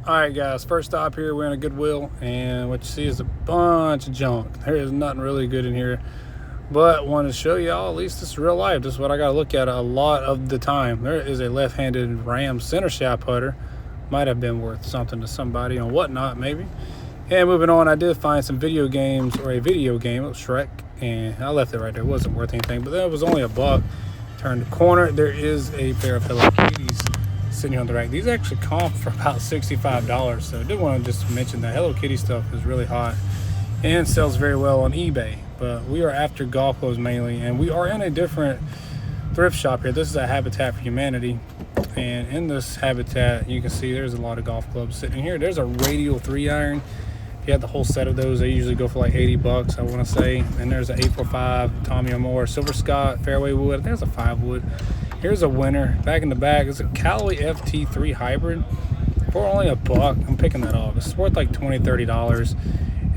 Alright guys, first stop here, we're in a Goodwill, and what you see is a bunch of junk. There is nothing really good in here, but wanted to show y'all, at least this is real life. This is what I gotta look at a lot of the time. There is a left-handed Ram center shaft putter. Might have been worth something to somebody on Whatnot maybe. And moving on, I did find some video games, or a video game of Shrek, and I left it right there. It wasn't worth anything, but then it was only $1. Turn the corner, there is a pair of Hello Kitties sitting on the rack. These actually comp for about $65, so I did want to just mention that Hello Kitty stuff is really hot and sells very well on eBay. But we are after golf clothes mainly, and we are in a different thrift shop here. This is a Habitat for Humanity, and in this habitat you can see there's a lot of golf clubs sitting here. There's a radial 3-iron. If you had the whole set of those, they usually go for like $80, I want to say. And there's an 845 Tommy O'More Silver Scott fairway wood. There's a 5 wood. Here's a winner. Back in the bag is a Callaway FT3 hybrid for only $1. I'm picking that off. It's worth like $20-$30.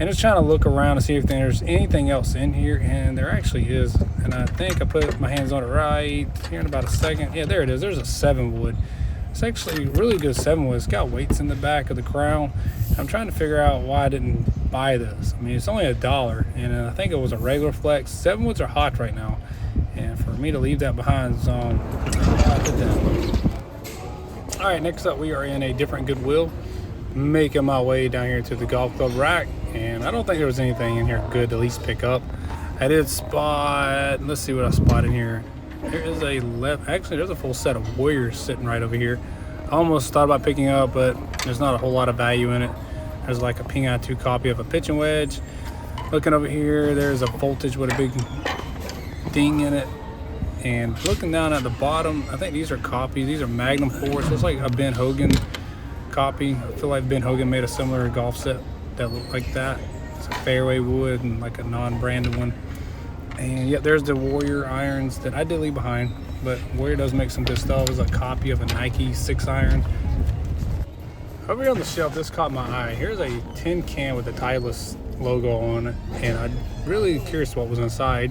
And just trying to look around to see if there's anything else in here, and there actually is. And I think I put my hands on it right here in about a second. Yeah, there it is. There's a 7 wood. It's actually really good 7 wood. It's got weights in the back of the crown. I'm trying to figure out why I didn't buy this. I mean, it's only $1, and I think it was a regular flex. 7 woods are hot right now, and for me to leave that behind is I did that. All right, next up we are in a different Goodwill, making my way down here to the golf club rack, and I don't think there was anything in here good to at least pick up. I did spot, let's see what I spotted here. There is a actually there's a full set of Warriors sitting right over here. I almost thought about picking up, but there's not a whole lot of value in it. There's like a Ping Eye 2 copy of a pitching wedge. Looking over here, there's a voltage with a big ding in it. And looking down at the bottom, I think these are copies. These are Magnum 4s. It's like a Ben Hogan copy. I feel like Ben Hogan made a similar golf set that looked like that. It's a fairway wood and like a non-branded one. And yep, there's the Warrior irons that I did leave behind, but Warrior does make some good stuff. It's a copy of a Nike 6-iron. Over here on the shelf, this caught my eye. Here's a tin can with the Titleist logo on it, and I'm really curious what was inside.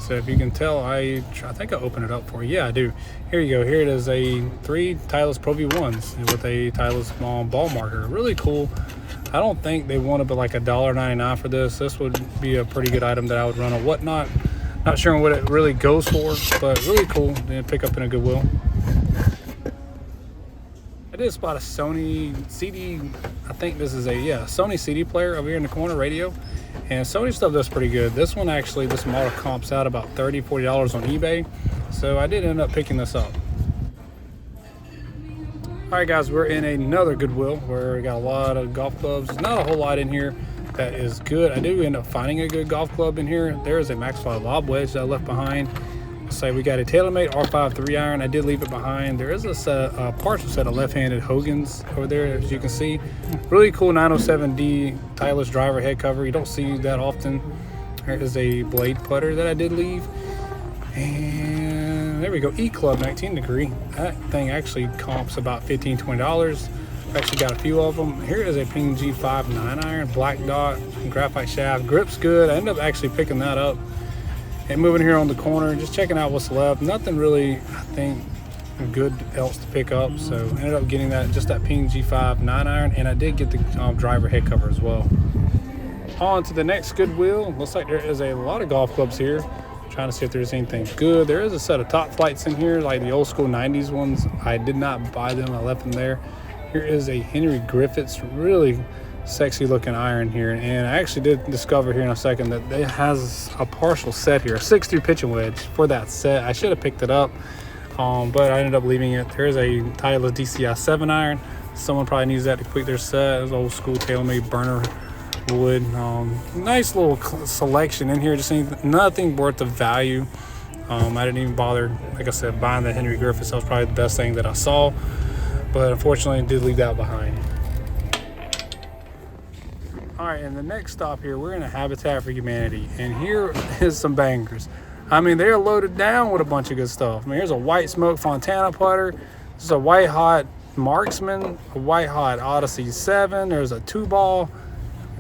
So if you can tell, I think I opened it up for you. Yeah, I do. Here you go. Here it is, a 3 Titleist Pro V1s with a Titleist ball marker. Really cool. I don't think they wanted but like $1.99 for this. This would be a pretty good item that I would run on Whatnot. Not sure what it really goes for, but really cool to pick up in a Goodwill. I did spot a Sony CD. I think this is a Sony CD player over here in the corner, radio. And Sony stuff does pretty good. This one actually, this model comps out about $30-$40 on eBay. So I did end up picking this up. All right, guys, we're in another Goodwill where we got a lot of golf clubs. There's not a whole lot in here that is good. I do end up finding a good golf club in here. There is a Maxwell lob wedge that I left behind. Let's say we got a TaylorMade R5 3-iron. I did leave it behind. There is a partial set of left-handed Hogans over there, as you can see. Really cool 907D Titleist driver head cover. You don't see that often. There is a blade putter that I did leave. And there we go, E-Club 19 degree. That thing actually comps about $15-$20. I've actually got a few of them. Here is a Ping G5 9-iron, black dot, graphite shaft. Grip's good. I ended up actually picking that up. And moving here on the corner, just checking out what's left. Nothing really, I think, good else to pick up. So ended up getting just that Ping G5 9-iron, and I did get the driver head cover as well. On to the next Goodwill. Looks like there is a lot of golf clubs here. Trying to see if there's anything good. There is a set of Top Flights in here, like the old school 90s ones. I did not buy them. I left them there. Here is a Henry Griffiths, really sexy looking iron here. And I actually did discover here in a second that it has a partial set here, a 6-3 pitching wedge for that set. I should have picked it up, but I ended up leaving it. There's a Titleist DCI 7-iron. Someone probably needs that to complete their set. It's old school TaylorMade burner wood. Nice little selection in here, just nothing worth the value. I didn't even bother, like I said, buying the Henry Griffiths. That was probably the best thing that I saw, but unfortunately I did leave that behind. All right, and the next stop here, we're in a Habitat for Humanity, and here is some bangers. I mean, they're loaded down with a bunch of good stuff. I mean, here's a White Smoke Fontana putter. This is a White Hot Marksman, a White Hot Odyssey 7. There's a 2-ball.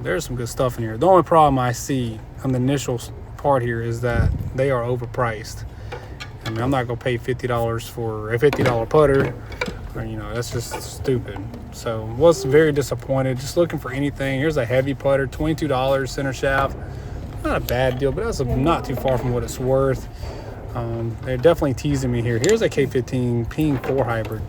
There's some good stuff in here. The only problem I see on the initial part here is that they are overpriced. I mean, I'm not gonna pay $50 for a $50 putter, Or, you know, that's just stupid. So was very disappointed. Just looking for anything. Here's a heavy putter, $22 center shaft. Not a bad deal, but that's not too far from what it's worth. They're definitely teasing me here. Here's a K15 Ping 4 hybrid.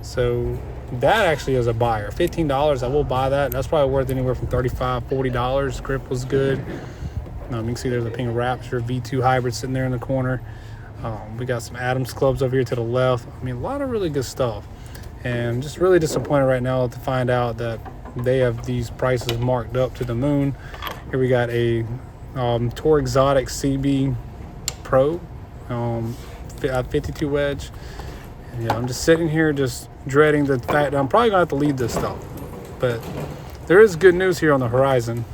So that actually is a buyer. $15, I will buy that. That's probably worth anywhere from $35, $40. Grip was good. You can see there's a Ping Raptor V2 hybrid sitting there in the corner. We got some Adams clubs over here to the left. I mean, a lot of really good stuff. And I'm just really disappointed right now to find out that they have these prices marked up to the moon. Here we got a Tour Exotic CB Pro 52 wedge. And yeah, I'm just sitting here just dreading the fact that I'm probably gonna have to leave this stuff. But there is good news here on the horizon.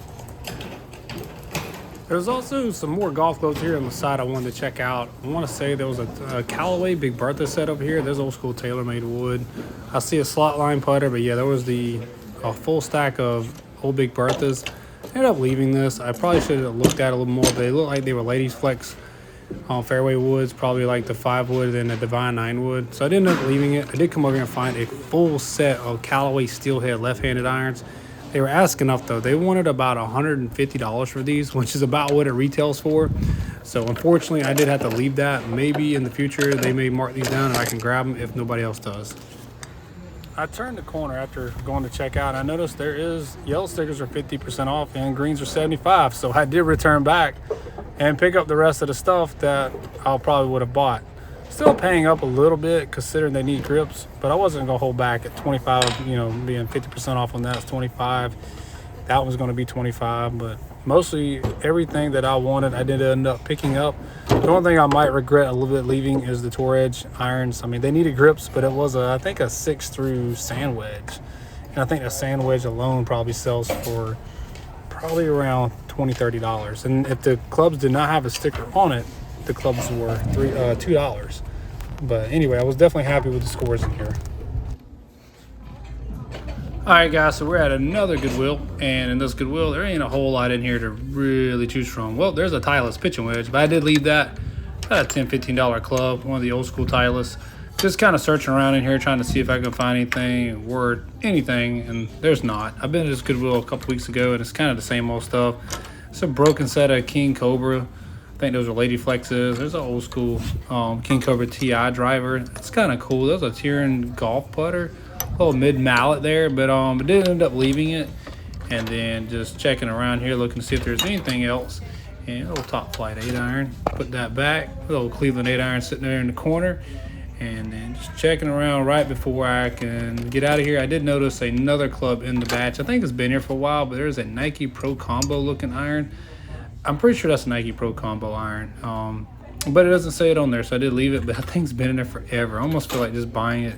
There's also some more golf clubs here on the side I wanted to check out. I want to say there was a Callaway Big Bertha set over here. There's old school TaylorMade wood. I see a slot line putter, but yeah, there was a full stack of old Big Berthas. I ended up leaving this. I probably should have looked at it a little more. They look like they were Ladies Flex fairway woods, probably like the 5 wood and the Divine 9 wood. So I didn't end up leaving it. I did come over here and find a full set of Callaway Steelhead left-handed irons. They were asking up though. They wanted about $150 for these, which is about what it retails for. So unfortunately, I did have to leave that. Maybe in the future, they may mark these down and I can grab them if nobody else does. I turned the corner after going to check out. And I noticed there is yellow stickers are 50% off and greens are 75. So I did return back and pick up the rest of the stuff that I probably would have bought. Still paying up a little bit considering they need grips, but I wasn't gonna hold back at 25, you know, being 50% off on that's 25. That was gonna be 25, but mostly everything that I wanted, I did end up picking up. The only thing I might regret a little bit leaving is the Tour Edge irons. I mean, they needed grips, but it was I think a 6-through sand wedge. And I think a sand wedge alone probably sells for probably around $20, $30. And if the clubs did not have a sticker on it, the clubs were $2. But anyway, I was definitely happy with the scores in here. All right, guys, so we're at another Goodwill, and in this Goodwill, there ain't a whole lot in here to really choose from. Well, there's a Titleist pitching wedge, but I did leave that at a $10, $15 club, one of the old school Titleists. Just kind of searching around in here, trying to see if I can find anything worth anything, and there's not. I've been to this Goodwill a couple weeks ago, and it's kind of the same old stuff. It's a broken set of King Cobra. I think those are Lady Flexes. There's an old school King Cobra TI driver. It's kind of cool. There's a Tyrion golf putter, a little mid mallet there, but I did end up leaving it. And then just checking around here, looking to see if there's anything else. And a little Top Flight 8-iron. Put that back. A little Cleveland 8-iron sitting there in the corner. And then just checking around right before I can get out of here. I did notice another club in the batch. I think it's been here for a while, but there's a Nike Pro Combo looking iron. I'm pretty sure that's a Nike Pro Combo iron, but it doesn't say it on there, so I did leave it. But that thing's been in there forever. I almost feel like just buying it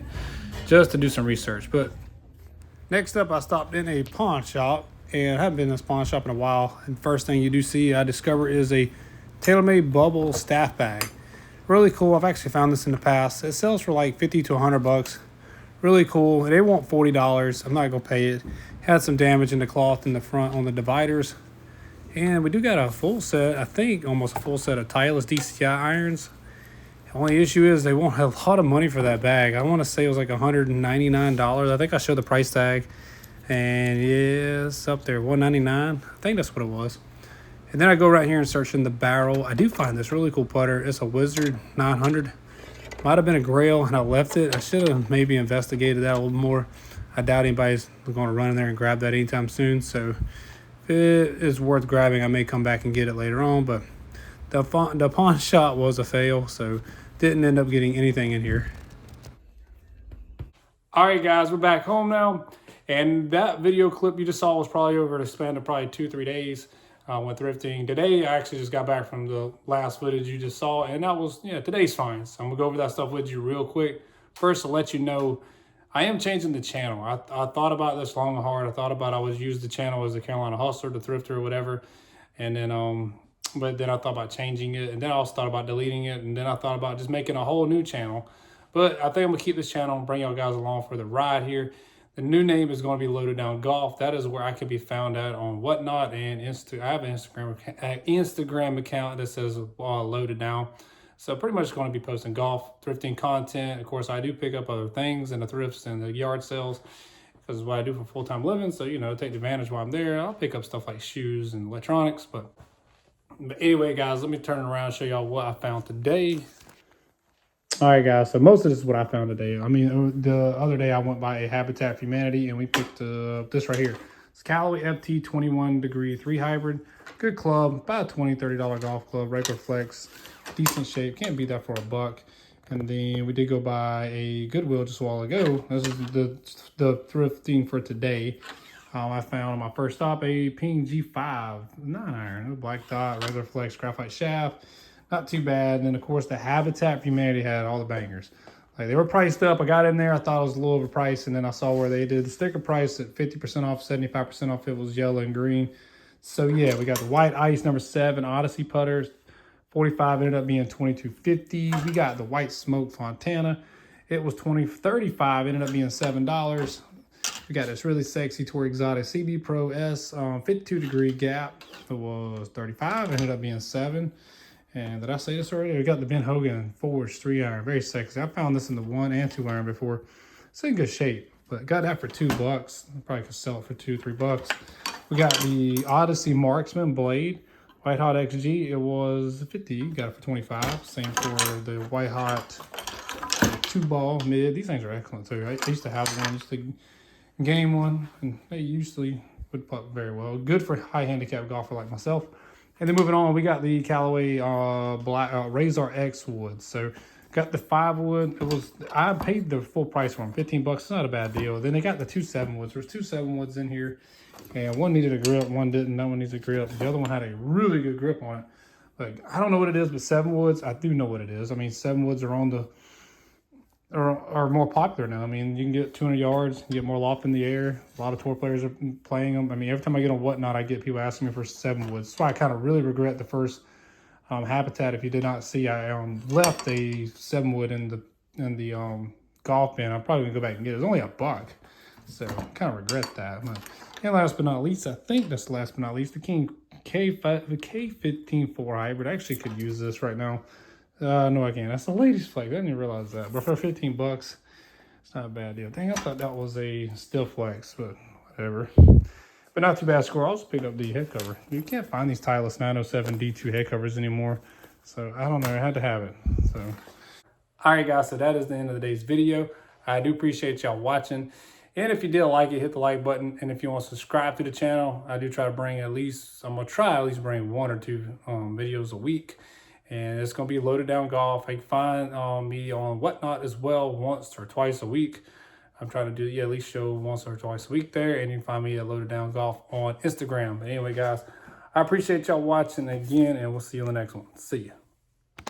just to do some research. But next up, I stopped in a pawn shop, and I haven't been in this pawn shop in a while. And first thing you do see, I discover is a TaylorMade bubble staff bag. Really cool. I've actually found this in the past. It sells for like 50 to 100 bucks. Really cool. And they want $40. I'm not gonna pay it. Had some damage in the cloth in the front on the dividers. And we do got a full set, I think almost a full set of Titleist DCI irons. The only issue is they want a lot of money for that bag. I want to say it was like $199. I think I showed the price tag. And yeah, it's up there, $199. I think that's what it was. And then I go right here and search in the barrel. I do find this really cool putter. It's a Wizard 900. Might have been a Grail and I left it. I should have maybe investigated that a little more. I doubt anybody's going to run in there and grab that anytime soon. So if it is worth grabbing, I may come back and get it later on. But the pawn shop was a fail, so didn't end up getting anything in here. All right, guys, we're back home now. And that video clip you just saw was probably over the span of probably 2-3 days. Went thrifting. Today, I actually just got back from the last footage you just saw, and that was, yeah, today's fine. So I'm gonna go over that stuff with you real quick. First, to let you know, I am changing the channel. I thought about this long and hard. I thought about I would use the channel as the Carolina Hustler, the Thrifter, or whatever. And then, but then I thought about changing it, and then I also thought about deleting it, and then I thought about just making a whole new channel. But I think I'm gonna keep this channel and bring y'all guys along for the ride here. The new name is going to be Loaded Down Golf. That is where I can be found at on Whatnot and I have an Instagram account that says Loaded Down. So pretty much going to be posting golf, thrifting content. Of course, I do pick up other things in the thrifts and the yard sales because it's what I do for full-time living. So, you know, take advantage while I'm there. I'll pick up stuff like shoes and electronics. But anyway, guys, let me turn around and show y'all what I found today. All right, guys, so most of this is what I found today. I mean, the other day I went by a Habitat for Humanity and we picked up this right here. It's Callaway FT 21 degree 3 hybrid. Good club, about a $20, $30 golf club, regular flex, decent shape. Can't beat that for $1. And then we did go by a Goodwill just a while ago. This is the thrifting for today. I found on my first stop a Ping G5 9-iron, black dot, regular flex, graphite shaft. Not too bad. And then, of course, the Habitat for Humanity had all the bangers. Like, they were priced up. I got in there. I thought it was a little overpriced. And then I saw where they did the sticker price at 50% off, 75% off. It was yellow and green. So, yeah, we got the white ice number 7 Odyssey putters. 45 ended up being $22.50. We got the white smoke Fontana. It was $35, ended up being $7. We got this really sexy Tour Exotic CB Pro S 52 degree gap. It was $35, ended up being $7. And did I say this already? We got the Ben Hogan Forge 3-iron, very sexy. I found this in the 1 and 2-iron before. It's in good shape, but got that for $2. Probably could sell it for $2, $3. We got the Odyssey Marksman Blade, White Hot XG. It was 50. Got it for 25. Same for the White Hot 2-ball mid. These things are excellent too. I used to have one, used to game one, and they usually would putt very well. Good for high handicap golfer like myself. And then moving on, we got the Callaway black Razor X wood. So got the 5 wood. I paid the full price for them, $15. It's not a bad deal. Then they got the 2 7 woods. There's 2 7 woods in here, and one needed a grip, one didn't. That one needs a grip. The other one had a really good grip on it. Like, I don't know what it is, but 7 woods, I do know what it is. I mean, 7 woods are on the are more popular now. I mean, you can get 200 yards, get more loft in the air. A lot of tour players are playing them. I mean, every time I get on Whatnot, I get people asking me for 7 woods. That's why I kind of really regret the first Habitat. If you did not see, I left a 7 wood in the golf bin. I'm probably gonna go back and get it. It was only $1, so I kind of regret that. And last but not least, I think that's last but not least, the King K15 4 hybrid. I actually could use this right now. No, I can't. That's the ladies' flex. I didn't even realize that. But for $15, it's not a bad deal. Dang, I thought that was a still flex, but whatever. But not too bad score. I also picked up the head cover. You can't find these Titleist 907 D2 head covers anymore. So I don't know. I had to have it. So, all right, guys. So that is the end of today's video. I do appreciate y'all watching. And if you did like it, hit the like button. And if you want to subscribe to the channel, I do try to bring I'm going to try at least bring 1 or 2 videos a week. And it's going to be Loaded Down Golf. You can find me on Whatnot as well, once or twice a week. I'm trying to do, at least show once or twice a week there. And you can find me at Loaded Down Golf on Instagram. But anyway, guys, I appreciate y'all watching again, and we'll see you in the next one. See ya.